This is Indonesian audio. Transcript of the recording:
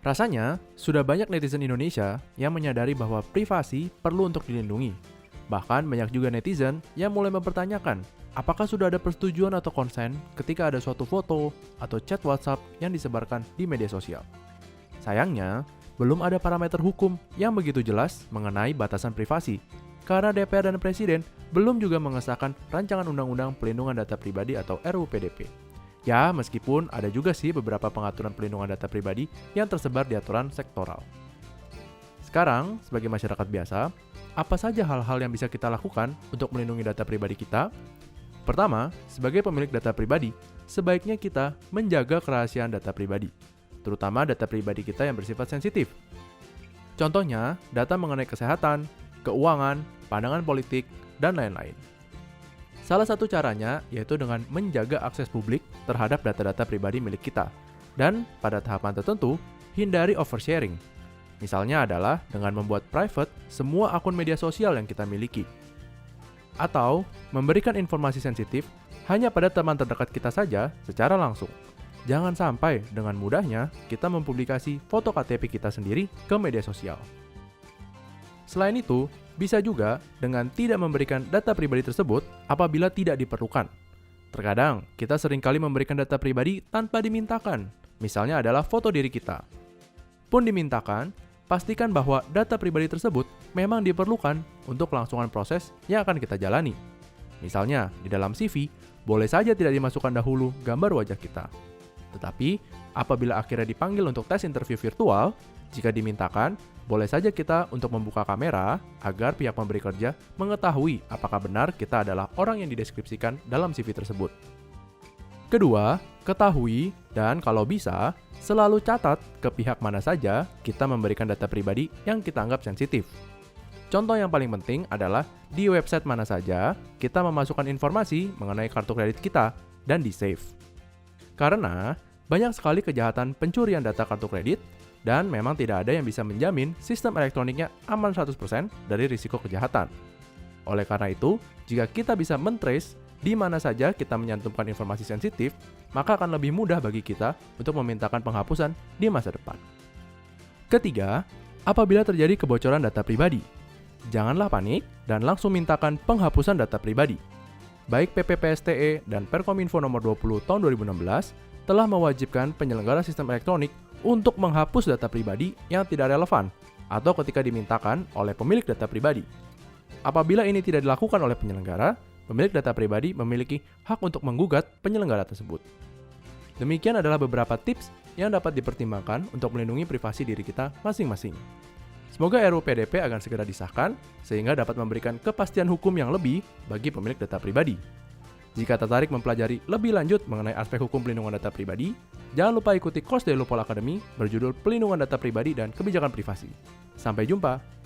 Rasanya, sudah banyak netizen Indonesia yang menyadari bahwa privasi perlu untuk dilindungi. Bahkan banyak juga netizen yang mulai mempertanyakan, apakah sudah ada persetujuan atau konsen ketika ada suatu foto atau chat WhatsApp yang disebarkan di media sosial. Sayangnya, belum ada parameter hukum yang begitu jelas mengenai batasan privasi, karena DPR dan Presiden belum juga mengesahkan Rancangan Undang-Undang Pelindungan Data Pribadi atau RUU PDP. Ya, meskipun ada juga sih beberapa pengaturan pelindungan data pribadi yang tersebar di aturan sektoral. Sekarang, sebagai masyarakat biasa, apa saja hal-hal yang bisa kita lakukan untuk melindungi data pribadi kita? Pertama, sebagai pemilik data pribadi, sebaiknya kita menjaga kerahasiaan data pribadi, terutama data pribadi kita yang bersifat sensitif. Contohnya, data mengenai kesehatan, keuangan, pandangan politik, dan lain-lain. Salah satu caranya yaitu dengan menjaga akses publik terhadap data-data pribadi milik kita, dan pada tahapan tertentu, hindari oversharing. Misalnya adalah dengan membuat private semua akun media sosial yang kita miliki. Atau memberikan informasi sensitif hanya pada teman terdekat kita saja secara langsung. Jangan sampai dengan mudahnya kita mempublikasi foto KTP kita sendiri ke media sosial. Selain itu, bisa juga dengan tidak memberikan data pribadi tersebut apabila tidak diperlukan. Terkadang, kita seringkali memberikan data pribadi tanpa dimintakan, misalnya adalah foto diri kita. Pun dimintakan, pastikan bahwa data pribadi tersebut memang diperlukan untuk kelangsungan proses yang akan kita jalani. Misalnya, di dalam CV, boleh saja tidak dimasukkan dahulu gambar wajah kita. Tetapi, apabila akhirnya dipanggil untuk tes interview virtual, jika dimintakan, boleh saja kita untuk membuka kamera agar pihak pemberi kerja mengetahui apakah benar kita adalah orang yang dideskripsikan dalam CV tersebut. Kedua, ketahui dan kalau bisa, selalu catat ke pihak mana saja kita memberikan data pribadi yang kita anggap sensitif. Contoh yang paling penting adalah di website mana saja kita memasukkan informasi mengenai kartu kredit kita dan di-save. Karena banyak sekali kejahatan pencurian data kartu kredit dan memang tidak ada yang bisa menjamin sistem elektroniknya aman 100% dari risiko kejahatan. Oleh karena itu, jika kita bisa men-trace di mana saja kita menyantumkan informasi sensitif, maka akan lebih mudah bagi kita untuk memintakan penghapusan di masa depan. Ketiga, apabila terjadi kebocoran data pribadi, janganlah panik dan langsung mintakan penghapusan data pribadi. Baik PPPSTE dan Perkominfo nomor 20 tahun 2016 telah mewajibkan penyelenggara sistem elektronik untuk menghapus data pribadi yang tidak relevan atau ketika dimintakan oleh pemilik data pribadi. Apabila ini tidak dilakukan oleh penyelenggara, pemilik data pribadi memiliki hak untuk menggugat penyelenggara tersebut. Demikian adalah beberapa tips yang dapat dipertimbangkan untuk melindungi privasi diri kita masing-masing. Semoga RUU PDP akan segera disahkan sehingga dapat memberikan kepastian hukum yang lebih bagi pemilik data pribadi. Jika tertarik mempelajari lebih lanjut mengenai aspek hukum pelindungan data pribadi, jangan lupa ikuti course dari Loophole Academy berjudul Pelindungan Data Pribadi dan Kebijakan Privasi. Sampai jumpa!